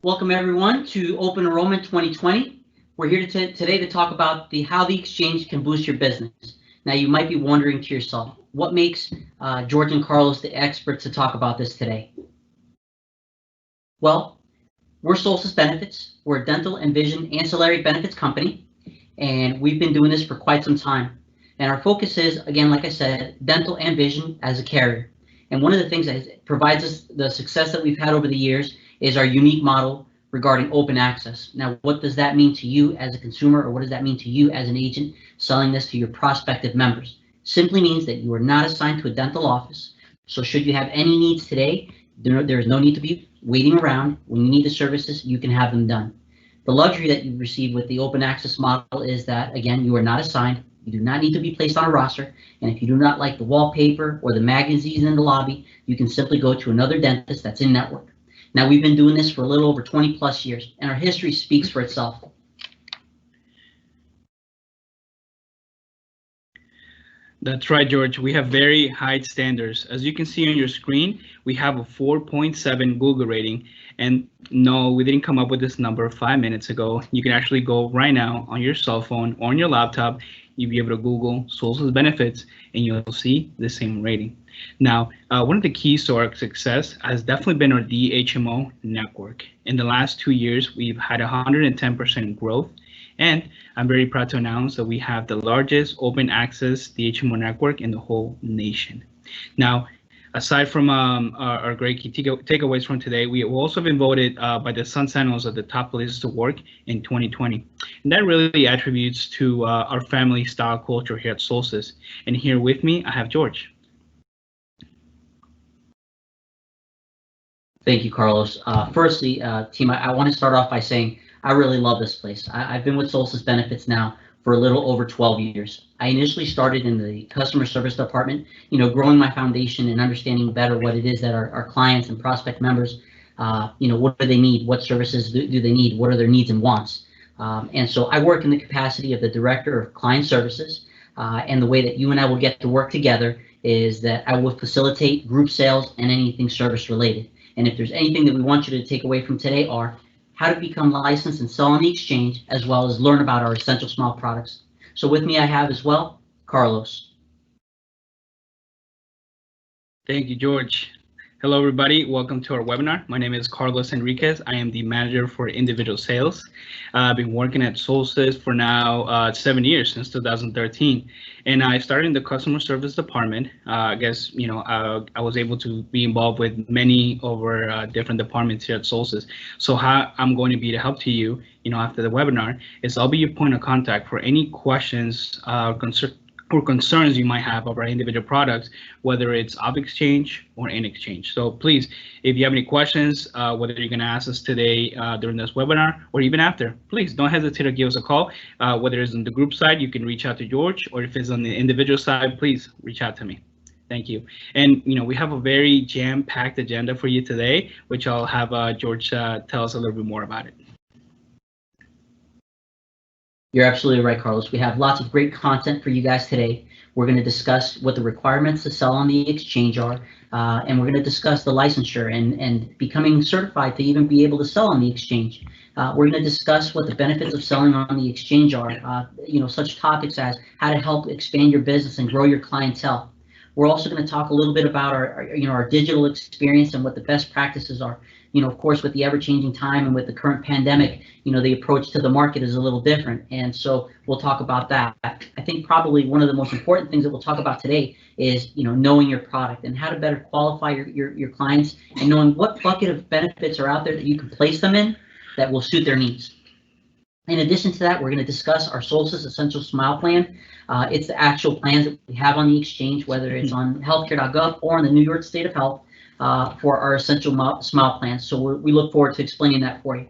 Welcome everyone to Open Enrollment 2020. We're here today to talk about how the exchange can boost your business. Now you might be wondering to yourself, what makes George and Carlos the experts to talk about this today? Well, we're Solstice Benefits. We're a dental and vision ancillary benefits company, and we've been doing this for quite some time. And our focus is, again, like I said, dental and vision as a carrier. And one of the things that provides us the success that we've had over the years is our unique model regarding open access. Now, what does that mean to you as a consumer, or what does that mean to you as an agent selling this to your prospective members? Simply means that you are not assigned to a dental office. So should you have any needs today, there is no need to be waiting around. When you need the services, you can have them done. The luxury that you receive with the open access model is that, again, you are not assigned. You do not need to be placed on a roster. And if you do not like the wallpaper or the magazines in the lobby, you can simply go to another dentist that's in network. Now, we've been doing this for a little over 20 plus years, and our history speaks for itself. That's right, George. We have very high standards. As you can see on your screen, we have a 4.7 Google rating. And no, we didn't come up with this number 5 minutes ago. You can actually go right now on your cell phone or on your laptop. You'll be able to Google Solstice Benefits and you'll see the same rating. Now, one of the keys to our success has definitely been our DHMO network. In the last 2 years, we've had 110% growth. And I'm very proud to announce that we have the largest open access DHMO network in the whole nation. Now, aside from our great key takeaways from today, we have also been voted by the Sun Sentinels as the top places to work in 2020. And that really attributes to our family style culture here at Solstice. And here with me, I have George. Thank you, Carlos. Firstly, team, I want to start off by saying I really love this place. I've been with Solstice Benefits now for a little over 12 years. I initially started in the customer service department, growing my foundation and understanding better what it is that our clients and prospect members, what do they need? What services do they need? What are their needs and wants? And so I work in the capacity of the director of client services. And the way that you and I will get to work together is that I will facilitate group sales and anything service related. And if there's anything that we want you to take away from today are how to become licensed and sell on the exchange, as well as learn about our Essential Smile products. So with me I have as well, Carlos. Thank you, George. Hello, everybody. Welcome to our webinar. My name is Carlos Enriquez. I am the manager for individual sales. I've been working at Solstice for now 7 years, since 2013. And I started in the customer service department. I was able to be involved with many over different departments here at Solstice. So how I'm going to be to help to you, after the webinar is I'll be your point of contact for any questions, concerns you might have of our individual products, whether it's off exchange or in exchange. So please, if you have any questions, whether you're going to ask us today during this webinar or even after, please don't hesitate to give us a call. Whether it's on the group side, you can reach out to George, or if it's on the individual side, please reach out to me. Thank you. And we have a very jam-packed agenda for you today, which I'll have George tell us a little bit more about it. You're absolutely right, Carlos. We have lots of great content for you guys today. We're going to discuss what the requirements to sell on the exchange are, and we're going to discuss the licensure and becoming certified to even be able to sell on the exchange. We're going to discuss what the benefits of selling on the exchange are, such topics as how to help expand your business and grow your clientele. We're also going to talk a little bit about our digital experience and what the best practices are. Of course, with the ever-changing time and with the current pandemic, the approach to the market is a little different. And so we'll talk about that. I think probably one of the most important things that we'll talk about today is, knowing your product and how to better qualify your clients and knowing what bucket of benefits are out there that you can place them in that will suit their needs. In addition to that, we're going to discuss our Solstice Essential Smile Plan. It's the actual plans that we have on the exchange, whether it's on healthcare.gov or on the New York State of Health. For our Essential Smile plans. So we look forward to explaining that for you.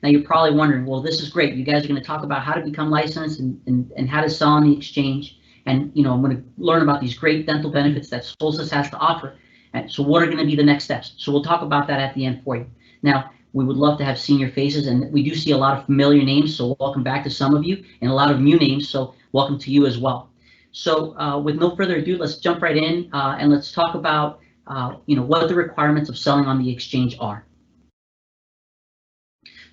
Now you're probably wondering, well, this is great. You guys are going to talk about how to become licensed and how to sell on the exchange. And I'm going to learn about these great dental benefits that Solstice has to offer. And so what are going to be the next steps? So we'll talk about that at the end for you. Now, we would love to have senior faces, and we do see a lot of familiar names. So welcome back to some of you, and a lot of new names. So welcome to you as well. So with no further ado, let's jump right in and let's talk about what the requirements of selling on the exchange are.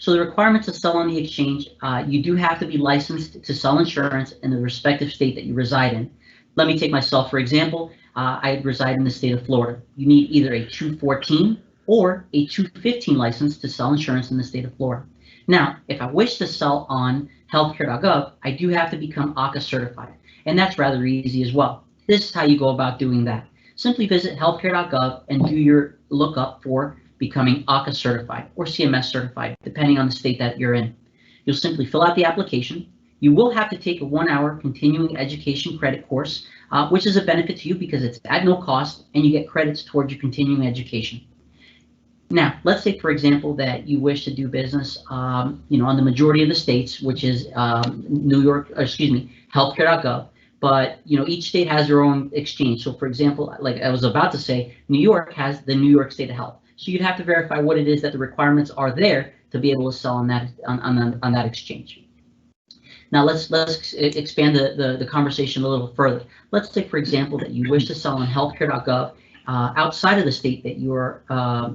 So the requirements to sell on the exchange, you do have to be licensed to sell insurance in the respective state that you reside in. Let me take myself, for example. I reside in the state of Florida. You need either a 214 or a 215 license to sell insurance in the state of Florida. Now, if I wish to sell on healthcare.gov, I do have to become ACA certified, and that's rather easy as well. This is how you go about doing that. Simply visit healthcare.gov and do your lookup for becoming ACA certified or CMS certified, depending on the state that you're in. You'll simply fill out the application. You will have to take a 1-hour continuing education credit course, which is a benefit to you because it's at no cost and you get credits towards your continuing education. Now, let's say, for example, that you wish to do business, on the majority of the states, which is healthcare.gov. But each state has their own exchange. So, for example, like I was about to say, New York has the New York State of Health. So you'd have to verify what it is that the requirements are there to be able to sell on that exchange. Now let's expand the conversation a little further. Let's say, for example, that you wish to sell on healthcare.gov outside of the state that you are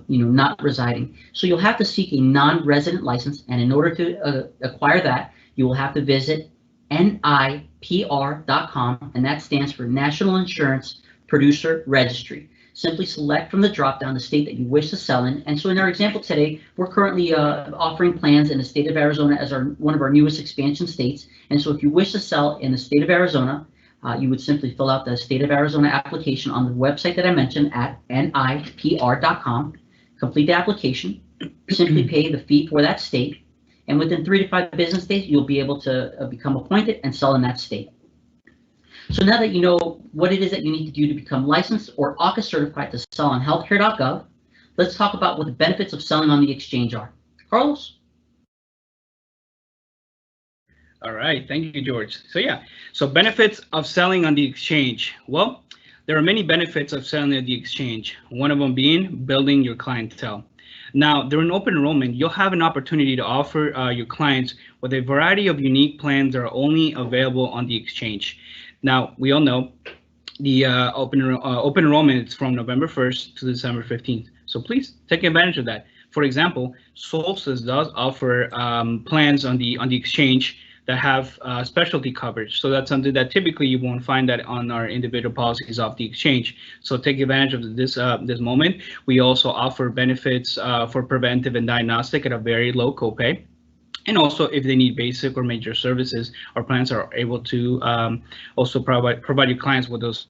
not residing. So you'll have to seek a non-resident license, and in order to acquire that, you will have to visit NIPR.com, and that stands for National Insurance Producer Registry. Simply select from the drop-down the state that you wish to sell in. And so in our example today, we're currently offering plans in the state of Arizona as one of our newest expansion states. And so if you wish to sell in the state of Arizona, you would simply fill out the state of Arizona application on the website that I mentioned at NIPR.com, complete the application, simply pay the fee for that state, and within 3 to 5 business days, you'll be able to become appointed and sell in that state. So now that you know what it is that you need to do to become licensed or ACA certified to sell on healthcare.gov, let's talk about what the benefits of selling on the exchange are. Carlos? All right, thank you, George. So benefits of selling on the exchange. Well, there are many benefits of selling at the exchange, one of them being building your clientele. Now, during open enrollment, you'll have an opportunity to offer your clients with a variety of unique plans that are only available on the exchange. Now, we all know the open enrollment is from November 1st to December 15th. So please take advantage of that. For example, Solstice does offer plans on the exchange that have specialty coverage. So that's something that typically you won't find that on our individual policies off the exchange. So take advantage of this moment. We also offer benefits for preventive and diagnostic at a very low copay. And also, if they need basic or major services, our plans are able to also provide your clients with those.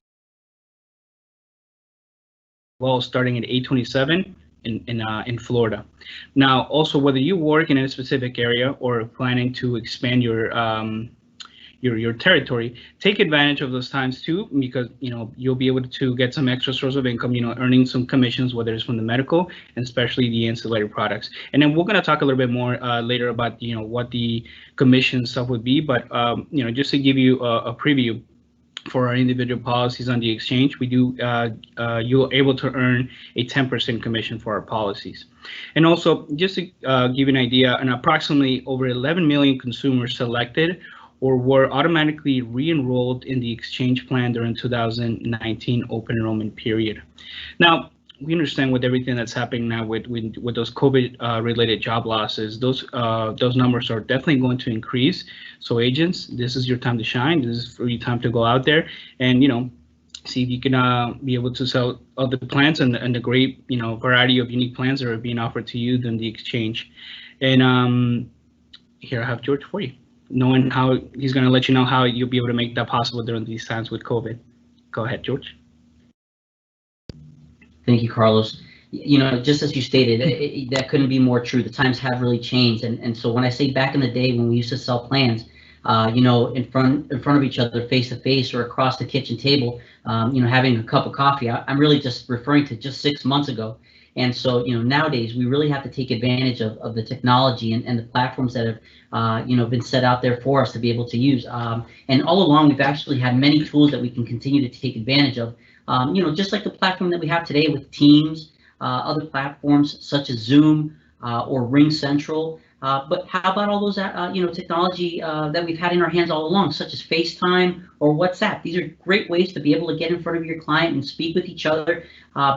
Well, starting at $827 in Florida. Now, also, whether you work in a specific area or planning to expand your territory, take advantage of those times too, because you'll be able to get some extra source of income, earning some commissions, whether it's from the medical and especially the ancillary products. And then we're going to talk a little bit more later about what the commission stuff would be, but just to give you a preview for our individual policies on the exchange, we do you're able to earn a 10% commission for our policies. And also, just to give you an idea, and approximately over 11 million consumers selected or were automatically re-enrolled in the exchange plan during 2019 open enrollment period. Now, we understand with everything that's happening now with those COVID related job losses, those numbers are definitely going to increase. So agents, this is your time to shine. This is for your time to go out there and see if you can be able to sell other plans and the great variety of unique plans that are being offered to you during the exchange. And here I have George for you, knowing how he's going to let you know how you'll be able to make that possible during these times with COVID. Go ahead, George. Thank you, Carlos. Just as you stated, that couldn't be more true. The times have really changed. And so when I say back in the day when we used to sell plans, in front of each other, face to face or across the kitchen table, having a cup of coffee, I'm really just referring to just 6 months ago. And so, nowadays we really have to take advantage of the technology and the platforms that have, been set out there for us to be able to use. And all along, we've actually had many tools that we can continue to take advantage of. Just like the platform that we have today with Teams, other platforms such as Zoom or Ring Central. But how about all those, technology that we've had in our hands all along, such as FaceTime or WhatsApp? These are great ways to be able to get in front of your client and speak with each other,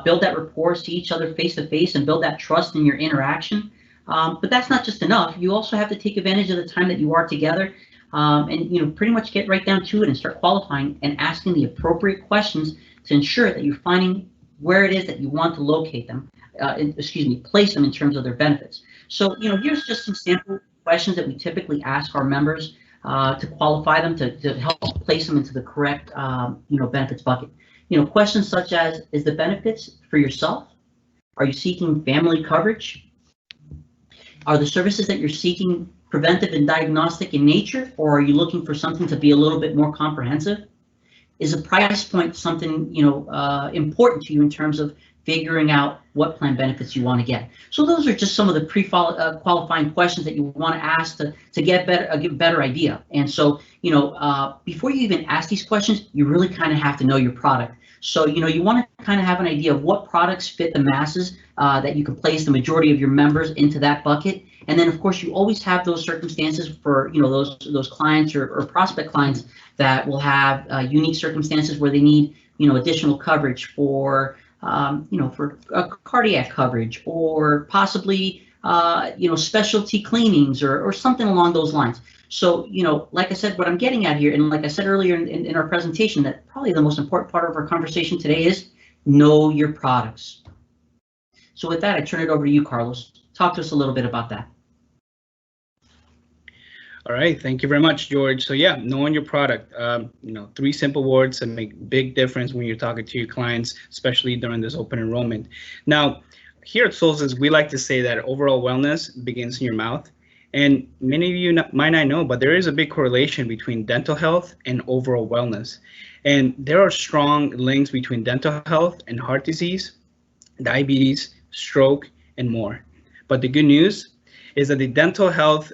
build that rapport, see each other face to face, and build that trust in your interaction. But that's not just enough. You also have to take advantage of the time that you are together, and pretty much get right down to it and start qualifying and asking the appropriate questions to ensure that you're finding where it is that you want to locate them, place them in terms of their benefits. So, here's just some sample questions that we typically ask our members to qualify them, to help place them into the correct, benefits bucket. Questions such as, is the benefits for yourself? Are you seeking family coverage? Are the services that you're seeking preventive and diagnostic in nature, or are you looking for something to be a little bit more comprehensive? Is a price point something important to you in terms of figuring out what plan benefits you want to get? So those are just some of the pre-qualifying questions that you want to ask to get a better idea. And so before you even ask these questions, you really kind of have to know your product. So you want to kind of have an idea of what products fit the masses, that you can place the majority of your members into that bucket. And then, of course, you always have those circumstances for those clients or prospect clients that will have unique circumstances where they need additional coverage for for cardiac coverage, or possibly specialty cleanings or something along those lines. So like I said, what I'm getting at here, and like I said earlier in our presentation, that probably the most important part of our conversation today is know your products. So with that, I turn it over to you, Carlos. Talk to us a little bit about that. All right, thank you very much, George. So yeah, knowing your product, 3 simple words that make big difference when you're talking to your clients, especially during this open enrollment. Now, here at Solstice, we like to say that overall wellness begins in your mouth. And many of you might not know, but there is a big correlation between dental health and overall wellness. And there are strong links between dental health and heart disease, diabetes, stroke, and more. But the good news is that the dental health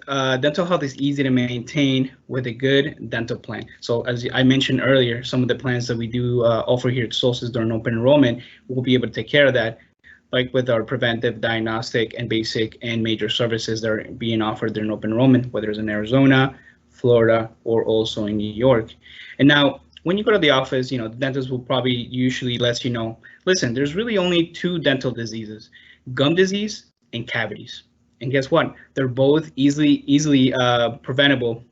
is easy to maintain with a good dental plan. So as I mentioned earlier, some of the plans that we do offer here at Solstice during open enrollment, we'll be able to take care of that, like with our preventive, diagnostic, and basic and major services that are being offered during open enrollment, whether it's in Arizona, Florida, or also in New York. And now, when you go to the office, the dentist will probably usually let you know, listen, there's really only 2 dental diseases, gum disease and cavities. And guess what? They're both easily preventable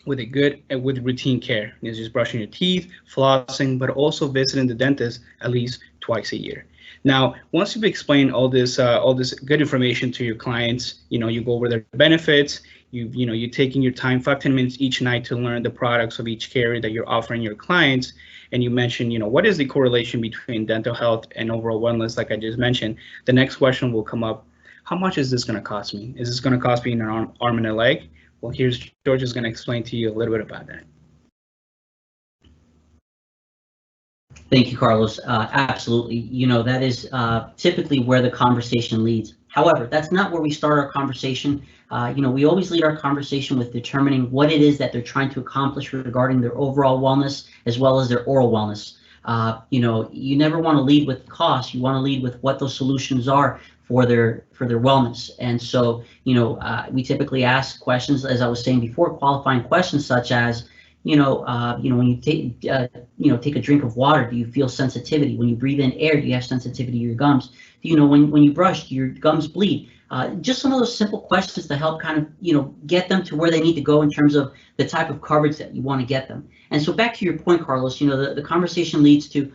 with with routine care. It's just brushing your teeth, flossing, but also visiting the dentist at least twice a year. Now, once you've explained all this good information to your clients, you go over their benefits. You're taking your time, 5-10 minutes each night to learn the products of each carrier that you're offering your clients. And you mentioned, what is the correlation between dental health and overall wellness, like I just mentioned. The next question will come up. How much is this going to cost me? Is this going to cost me an arm and a leg? Well, here's George is going to explain to you a little bit about that. Thank you, Carlos. Absolutely. That is typically where the conversation leads. However, that's not where we start our conversation. We always lead our conversation with determining what it is that they're trying to accomplish regarding their overall wellness as well as their oral wellness. You never want to lead with cost. You want to lead with what those solutions are for their wellness. And so, we typically ask questions, as I was saying before, qualifying questions such as, when you take a drink of water, do you feel sensitivity? When you breathe in air, do you have sensitivity to your gums? When you brush, do your gums bleed? Just some of those simple questions to help kind of, get them to where they need to go in terms of the type of coverage that you want to get them. And so back to your point, Carlos, the conversation leads to,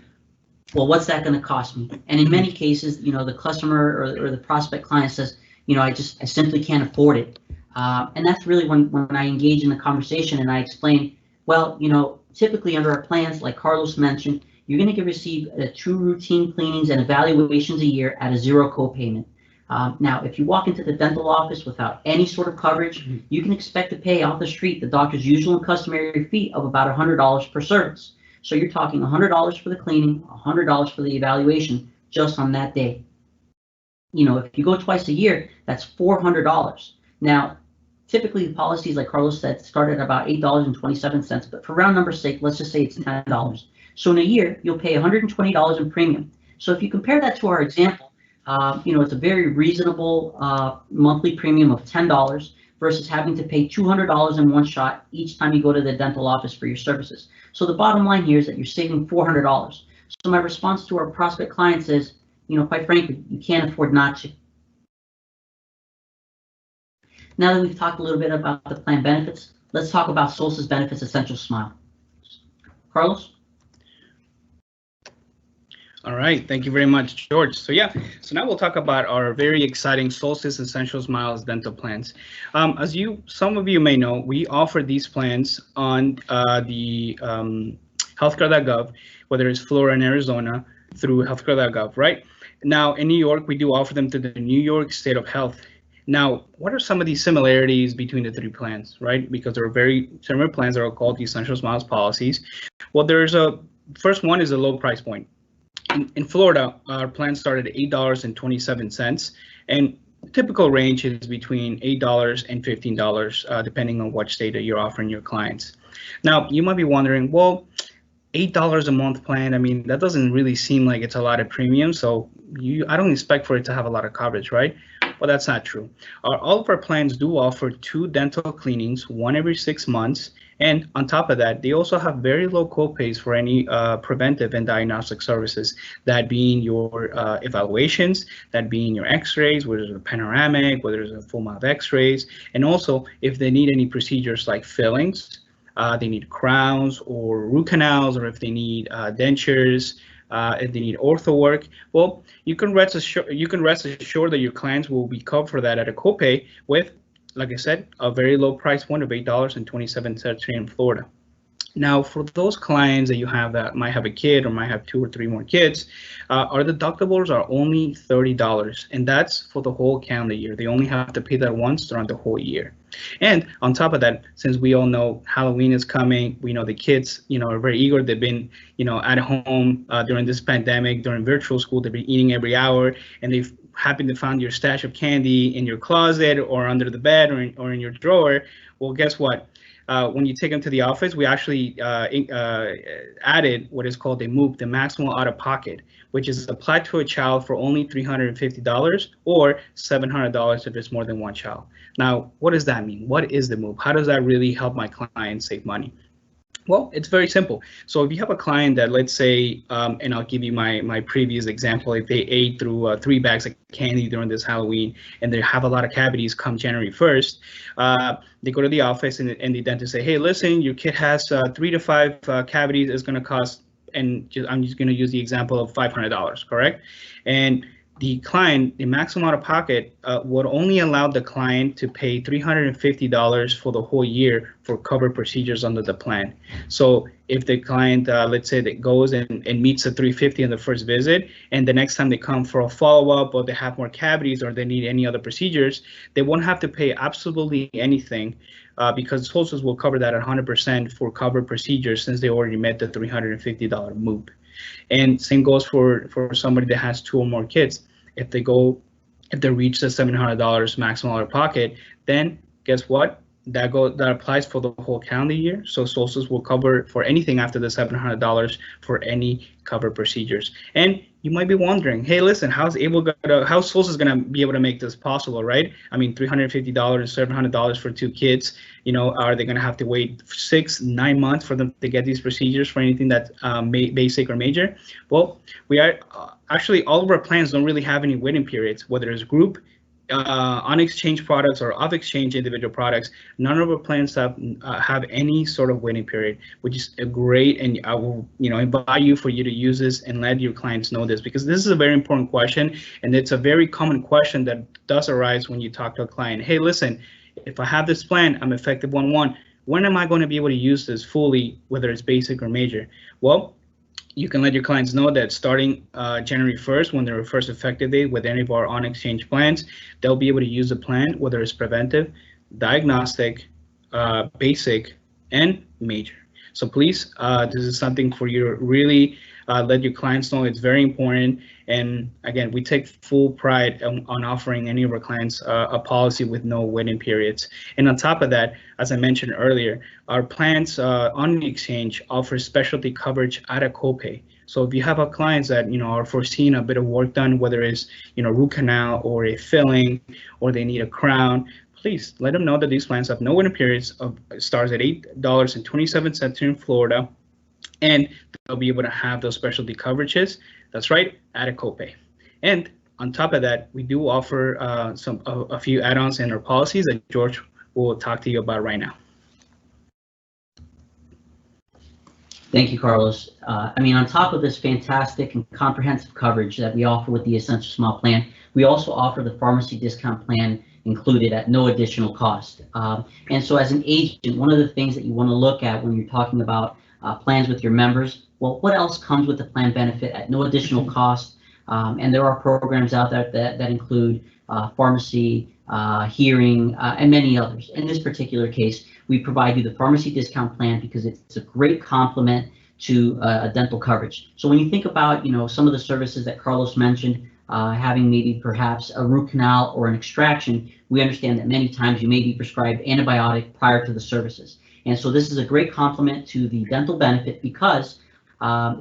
well, what's that going to cost me? And in many cases, the customer or the prospect client says, I simply can't afford it. And that's really when I engage in the conversation and I explain, well, typically under our plans, like Carlos mentioned, you're going to receive 2 routine cleanings and evaluations a year at a 0 copayment. Now, if you walk into the dental office without any sort of coverage, you can expect to pay off the street the doctor's usual and customary fee of about $100 per service. So you're talking $100 for the cleaning, $100 for the evaluation just on that day. If you go twice a year, that's $400. Now, typically the policies, like Carlos said, start at about $8.27, but for round number's sake, let's just say it's $10. So in a year, you'll pay $120 in premium. So if you compare that to our example, it's a very reasonable monthly premium of $10 versus having to pay $200 in one shot each time you go to the dental office for your services. So the bottom line here is that you're saving $400. So my response to our prospect clients is, quite frankly, you can't afford not to. Now that we've talked a little bit about the plan benefits, let's talk about Solstice Benefits Essential Smile. Carlos? All right, thank you very much, George. So so now we'll talk about our very exciting Solstice Essential Smiles dental plans. As some of you may know, we offer these plans on the healthcare.gov, whether it's Florida and Arizona, through healthcare.gov, right? Now, in New York, we do offer them to the New York State of Health. Now, what are some of these similarities between the three plans, right? Because there are very similar plans that are called the Essential Smiles policies. Well, first one is a low price point. In Florida, our plan started at $8.27, and typical range is between $8 and $15, depending on what state that you're offering your clients. Now, you might be wondering, well, $8 a month plan, I mean, that doesn't really seem like it's a lot of premium, so I don't expect for it to have a lot of coverage, right? Well, that's not true. All of our plans do offer 2 dental cleanings, one every 6 months, and on top of that, they also have very low copays for any preventive and diagnostic services, that being your evaluations, that being your x-rays, whether it's a panoramic, whether it's a full mouth x-rays, and also if they need any procedures like fillings, they need crowns or root canals, or if they need dentures, if they need ortho work, well, you can rest assured that your clients will be covered for that at a copay with, like I said, a very low price point of $8.27 here in Florida. Now, for those clients that you have that might have a kid or might have 2 or 3 more kids, our deductibles are only $30, and that's for the whole calendar year. They only have to pay that once throughout the whole year. And on top of that, since we all know Halloween is coming, we know the kids, are very eager. They've been, at home during this pandemic, during virtual school. They've been eating every hour, and they've happened to find your stash of candy in your closet or under the bed or in your drawer. Well, guess what? When you take them to the office, we actually added what is called a MOOP, the maximum out-of-pocket, which is applied to a child for only $350 or $700 if it's more than one child. Now, what does that mean? What is the MOOP? How does that really help my clients save money? Well, it's very simple. So if you have a client that, let's say, and I'll give you my previous example, if they ate through 3 bags of candy during this Halloween and they have a lot of cavities come January 1st, they go to the office and the dentist say, hey, listen, your kid has 3 to 5 cavities. It's going to cost, and I'm just going to use the example of $500, correct? And the client, the maximum out of pocket would only allow the client to pay $350 for the whole year for covered procedures under the plan. So if the client, let's say that goes and meets the $350 in the first visit, and the next time they come for a follow-up or they have more cavities or they need any other procedures, they won't have to pay absolutely anything because Solstice will cover that 100% for covered procedures since they already met the $350 MOOP. And same goes for somebody that has 2 or more kids. If they reach the $700 maximum out of pocket, then guess what? That applies for the whole calendar year. So Solstice will cover for anything after the $700 for any covered procedures. And you might be wondering, hey, listen, how's Solstice gonna be able to make this possible, right? I mean, $350, $700 for 2 kids. Are they gonna have to wait 6-9 months for them to get these procedures for anything that's basic or major? Well, we are actually, all of our plans don't really have any waiting periods, whether it's group, on exchange products or off exchange individual products. None of our plans have any sort of waiting period, which is a great, and I will invite you to use this and let your clients know this, because this is a very important question, and it's a very common question that does arise when you talk to a client. Hey, listen, if I have this plan, I'm effective 1/1. When am I going to be able to use this fully, whether it's basic or major? Well, you can let your clients know that starting January 1st, when their first effective date with any of our on-exchange plans, they'll be able to use the plan, whether it's preventive, diagnostic, basic, and major. So please, this is something for you to really let your clients know. It's very important. And again, we take full pride on offering any of our clients a policy with no waiting periods. And on top of that, as I mentioned earlier, our plans on the exchange offer specialty coverage at a copay. So if you have clients that are foreseeing a bit of work done, whether it's root canal or a filling, or they need a crown, please let them know that these plans have no waiting periods. Starts at $8.27 here in Florida, and they'll be able to have those specialty coverages. That's right, at a copay. And on top of that, we do offer a few add-ons in our policies that George will talk to you about right now. Thank you, Carlos. I mean, on top of this fantastic and comprehensive coverage that we offer with the Essential Smile plan, we also offer the pharmacy discount plan included at no additional cost. And so as an agent, one of the things that you want to look at when you're talking about plans with your members, well, what else comes with the plan benefit at no additional cost? And there are programs out there that include pharmacy, hearing, and many others. In this particular case, we provide you the pharmacy discount plan because it's a great complement to a dental coverage. So when you think about, some of the services that Carlos mentioned, having maybe perhaps a root canal or an extraction, we understand that many times you may be prescribed antibiotic prior to the services. And so this is a great complement to the dental benefit because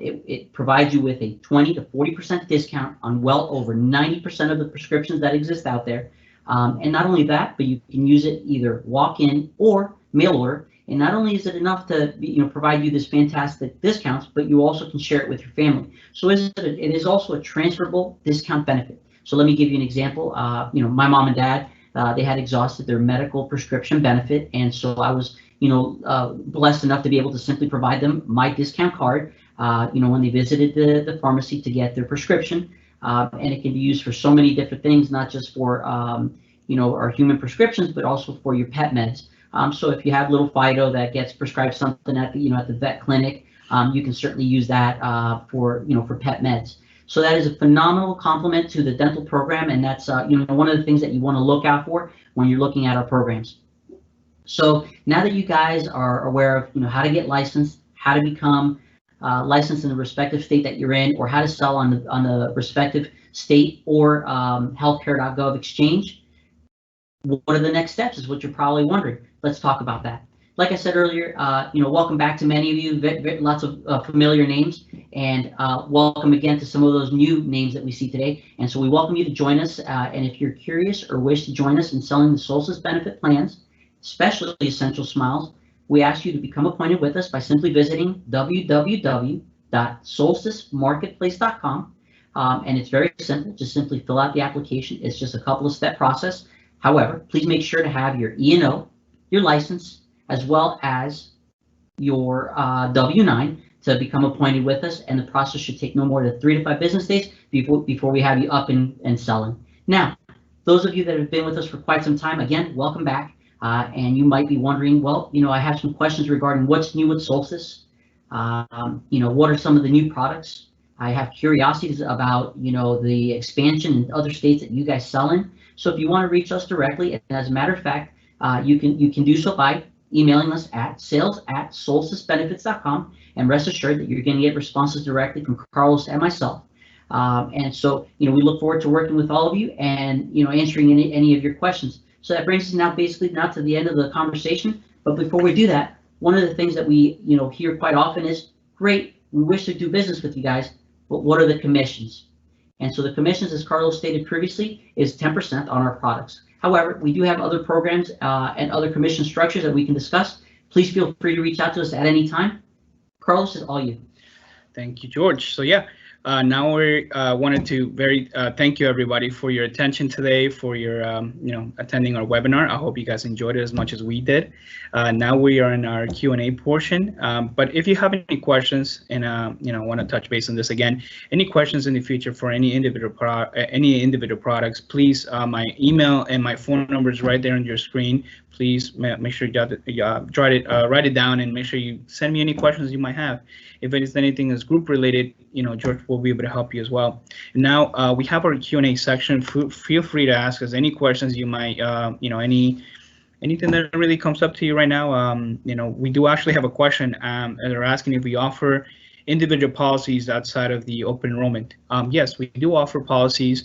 it provides you with a 20 to 40% discount on well over 90% of the prescriptions that exist out there. And not only that, but you can use it either walk-in or mail order. And not only is it enough to provide you this fantastic discounts, but you also can share it with your family. So it is also a transferable discount benefit. So let me give you an example. My mom and dad, they had exhausted their medical prescription benefit, and so I was blessed enough to be able to simply provide them my discount card when they visited the pharmacy to get their prescription. And it can be used for so many different things, not just for our human prescriptions, but also for your pet meds. So if you have little Fido that gets prescribed something at the vet clinic, you can certainly use that for pet meds. So that is a phenomenal complement to the dental program, and that's one of the things that you want to look out for when you're looking at our programs. So now that you guys are aware of how to get licensed, how to become licensed in the respective state that you're in, or how to sell on the respective state or healthcare.gov exchange, what are the next steps is what you're probably wondering. Let's talk about that. Like I said earlier, welcome back to many of you, lots of familiar names, and welcome again to some of those new names that we see today. And so we welcome you to join us, and if you're curious or wish to join us in selling the Solstice benefit plans, especially Essential Smiles, we ask you to become appointed with us by simply visiting www.solsticemarketplace.com, and it's very simple. Just simply fill out the application. It's just a couple of step process. However, please make sure to have your E&O, your license, as well as your W-9 to become appointed with us, and the process should take no more than 3 to 5 business days before we have you up and selling. Now, those of you that have been with us for quite some time, again, welcome back. And you might be wondering, well, I have some questions regarding what's new with Solstice. What are some of the new products? I have curiosities about, the expansion in other states that you guys sell in. So if you want to reach us directly, and as a matter of fact, you can do so by emailing us at sales@solsticebenefits.com, and rest assured that you're going to get responses directly from Carlos and myself. And so, we look forward to working with all of you and, answering any of your questions. So that brings us now basically not to the end of the conversation, but before we do that, one of the things that we hear quite often is, great, we wish to do business with you guys, but what are the commissions? And so the commissions, as Carlos stated previously, is 10% on our products. However, we do have other programs and other commission structures that we can discuss. Please feel free to reach out to us at any time. Carlos, is all you. Thank you, George. So yeah, now we wanted to thank you everybody for your attention today, for your attending our webinar. I hope you guys enjoyed it as much as we did. Now we are in our Q&A portion. But if you have any questions and want to touch base on this again, any questions in the future for any individual products, please, my email and my phone number is right there on your screen. Please make sure you write it down and make sure you send me any questions you might have. If it is anything that's group related, George will be able to help you as well. And now we have our Q&A section. Feel free to ask us any questions you might, anything that really comes up to you right now. We do actually have a question, and they're asking if we offer individual policies outside of the open enrollment. Yes, we do offer policies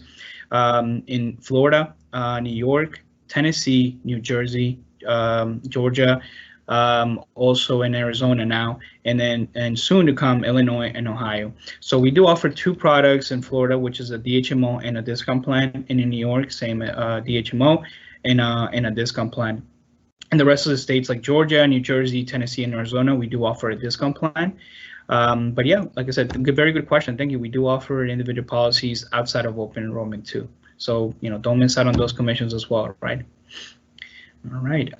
in Florida, New York, Tennessee, New Jersey, Georgia, also in Arizona now, and soon to come Illinois and Ohio. So we do offer 2 products in Florida, which is a DHMO and a discount plan, and in New York, same DHMO and a discount plan. And the rest of the states like Georgia, New Jersey, Tennessee, and Arizona, we do offer a discount plan. But yeah, like I said, very good question. Thank you. We do offer individual policies outside of open enrollment too. So, don't miss out on those commissions as well, right? All right.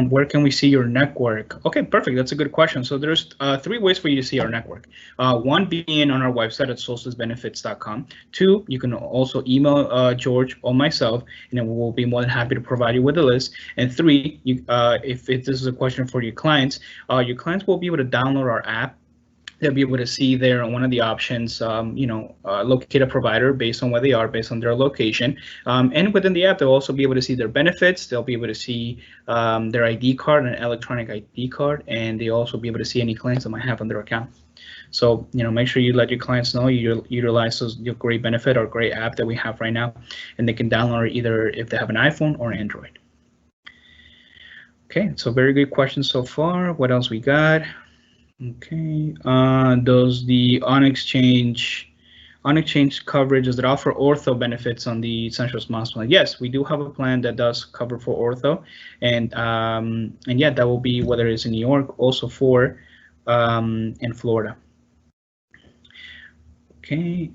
Where can we see your network? Okay, perfect. That's a good question. So there's 3 ways for you to see our network. One being on our website at solsticebenefits.com. 2, you can also email George or myself, and then we'll be more than happy to provide you with a list. And 3, if this is a question for your clients will be able to download our app. They'll be able to see there on one of the options, locate a provider based on where they are, based on their location. And within the app, they'll also be able to see their benefits. They'll be able to see their ID card, an electronic ID card, and they'll also be able to see any claims they might have on their account. So, make sure you let your clients know you utilize your great benefit or great app that we have right now, and they can download it either if they have an iPhone or Android. Okay, so very good questions so far. What else we got? Okay, does the on-exchange coverage, does it offer ortho benefits on the Essential Smiles plan? Yes, we do have a plan that does cover for ortho, and yeah, that will be whether it's in New York, also for in Florida. Okay.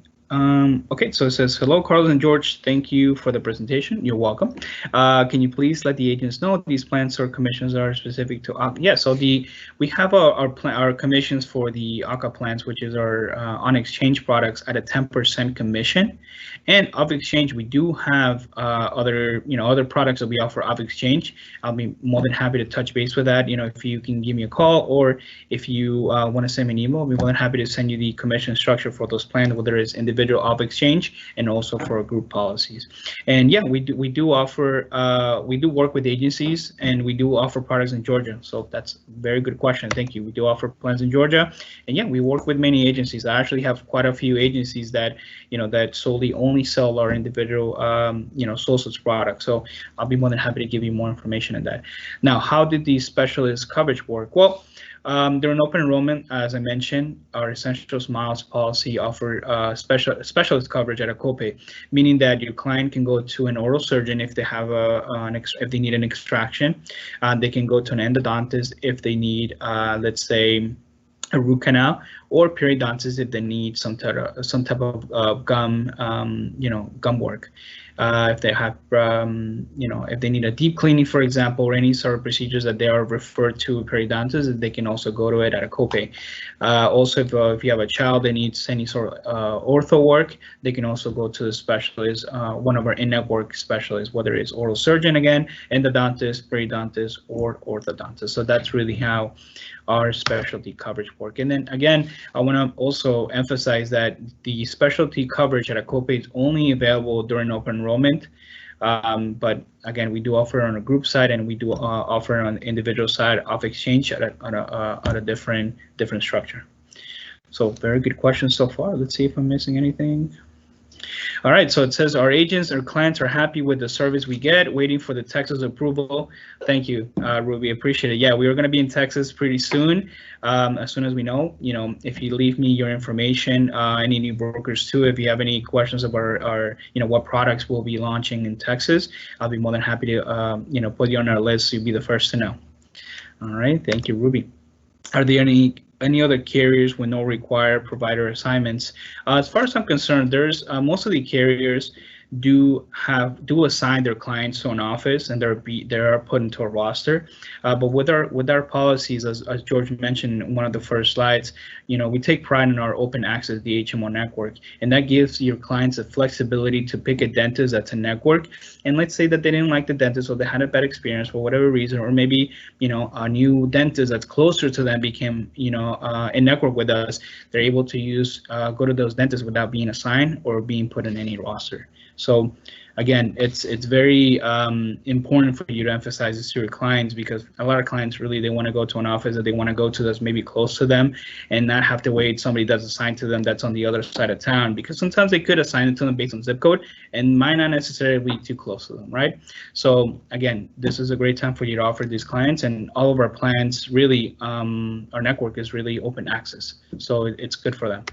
Okay, so it says, hello, Carlos and George. Thank you for the presentation. You're welcome. Can you please let the agents know these plans or commissions are specific to ACA? Yeah, so we have our commissions for the ACA plans, which is our on exchange products at a 10% commission. And off exchange, we do have other products that we offer off exchange. I'll be more than happy to touch base with that. If you can give me a call, or if you want to send me an email, I'll be more than happy to send you the commission structure for those plans, whether it's individual off exchange and also for group policies. And yeah, we do offer we do work with agencies, and we do offer products in Georgia. So that's a very good question. Thank you. We do offer plans in Georgia, and yeah, we work with many agencies. I actually have quite a few agencies that that solely only sell our individual Solstice products. So I'll be more than happy to give you more information on that. Now, how did the specialist coverage work? Well, during open enrollment, as I mentioned, our Essential Smiles policy offer specialist coverage at a copay, meaning that your client can go to an oral surgeon if they have if they need an extraction. They can go to an endodontist if they need, let's say, a root canal, or periodontist if they need some type of gum, gum work. If they have, if they need a deep cleaning, for example, or any sort of procedures that they are referred to a periodontist, they can also go to it at a copay. Also, if you have a child that needs any sort of ortho work, they can also go to the specialist, one of our in-network specialists, whether it's oral surgeon again, endodontist, periodontist, or orthodontist. So that's really how our specialty coverage work. And then again, I want to also emphasize that the specialty coverage at a copay is only available during open enrollment. But again, we do offer on a group side, and we do offer on the individual side off exchange at a different structure. So very good questions so far. Let's see if I'm missing anything. All right, so it says our agents or clients are happy with the service we get, waiting for the Texas approval. Thank you, Ruby, appreciate it. Yeah, we are going to be in Texas pretty soon. As soon as we know, if you leave me your information, any new brokers too, if you have any questions about our, what products we'll be launching in Texas, I'll be more than happy to, put you on our list so you'll be the first to know. All right, thank you, Ruby. Are there any other carriers with no required provider assignments? As far as I'm concerned, there's most of the carriers do assign their clients to an office, and they're put into a roster. But with our policies, as George mentioned in one of the first slides, we take pride in our open access, the HMO network, and that gives your clients the flexibility to pick a dentist that's a network. And let's say that they didn't like the dentist, or they had a bad experience for whatever reason, or maybe a new dentist that's closer to them became a network with us. They're able to go to those dentists without being assigned or being put in any roster. So again, it's very important for you to emphasize this to your clients, because a lot of clients really, they want to go to an office that they want to go to that's maybe close to them, and not have to wait somebody that's assigned to them that's on the other side of town, because sometimes they could assign it to them based on zip code and might not necessarily be too close to them, right? So again, this is a great time for you to offer these clients, and all of our plans really, our network is really open access, so it's good for them.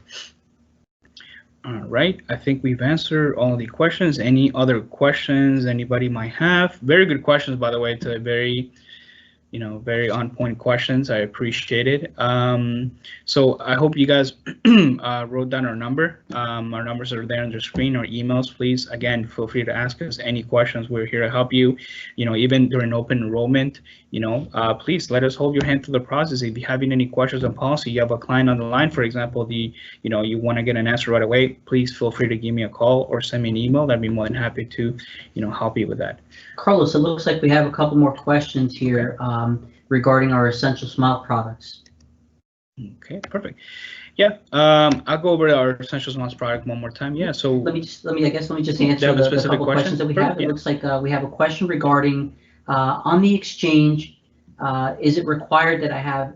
All right, I think we've answered all the questions. Any other questions anybody might have? Very good questions, by the way. It's a very very on point questions. I appreciate it. So I hope you guys wrote down our number. Our numbers are there on the screen, or emails. Please, again, feel free to ask us any questions. We're here to help you. Even during open enrollment, please let us hold your hand through the process. If you have any questions on policy, you have a client on the line, for example, you want to get an answer right away, please feel free to give me a call or send me an email. I'd be more than happy to, help you with that. Carlos, it looks like we have a couple more questions here regarding our Essential Smile products. Okay, perfect. Yeah, I'll go over our Essential Smiles product one more time. Yeah, so let me just answer the couple questions that we have. It looks like we have a question regarding on the exchange. Is it required that I have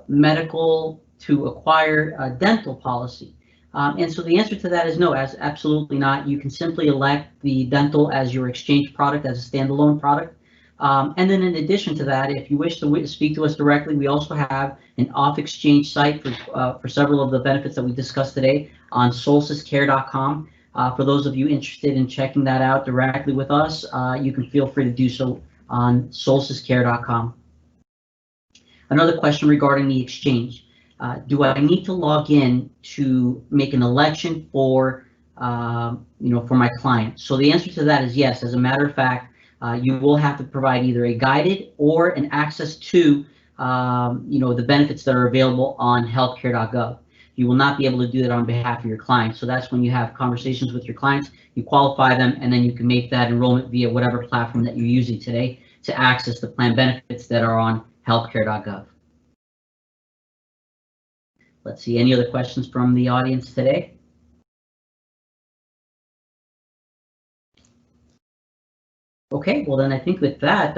medical to acquire a dental policy? And so the answer to that is no, absolutely not. You can simply elect the dental as your exchange product, as a standalone product. And then in addition to that, if you wish to speak to us directly, we also have an off-exchange site for several of the benefits that we discussed today on solsticecare.com. For those of you interested in checking that out directly with us, you can feel free to do so on solsticecare.com. Another question regarding the exchange. Do I need to log in to make an election for my client? So the answer to that is yes. As a matter of fact, you will have to provide either a guided or an access to the benefits that are available on healthcare.gov. You will not be able to do that on behalf of your clients. So that's when you have conversations with your clients, you qualify them, and then you can make that enrollment via whatever platform that you're using today to access the plan benefits that are on healthcare.gov. Let's see, any other questions from the audience today? Okay, well then I think with that,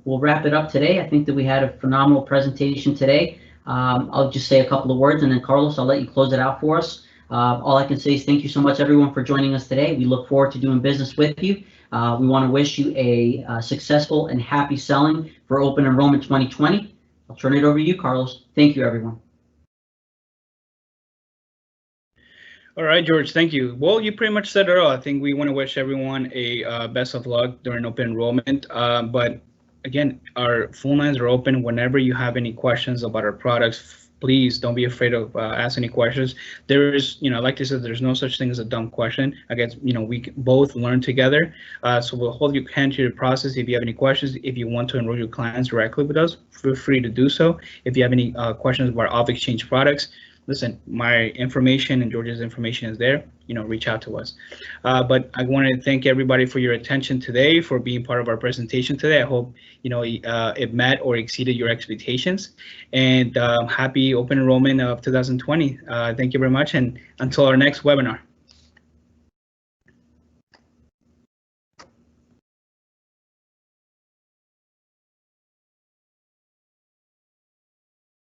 we'll wrap it up today. I think that we had a phenomenal presentation today. I'll just say a couple of words, and then Carlos, I'll let you close it out for us. All I can say is thank you so much, everyone, for joining us today. We look forward to doing business with you. We want to wish you a successful and happy selling for Open Enrollment 2020. I'll turn it over to you, Carlos. Thank you, everyone. All right, George, thank you. Well, you pretty much said it all. I think we want to wish everyone a best of luck during open enrollment. But again, our phone lines are open. Whenever you have any questions about our products, please don't be afraid of asking any questions. There is, like I said, there's no such thing as a dumb question. I guess, we both learn together. So we'll hold your hand to the process. If you have any questions, if you want to enroll your clients directly with us, feel free to do so. If you have any questions about off-exchange products, listen, my information and George's information is there. Reach out to us. But I want to thank everybody for your attention today, for being part of our presentation today. I hope it met or exceeded your expectations. And happy open enrollment of 2020. Thank you very much, and until our next webinar.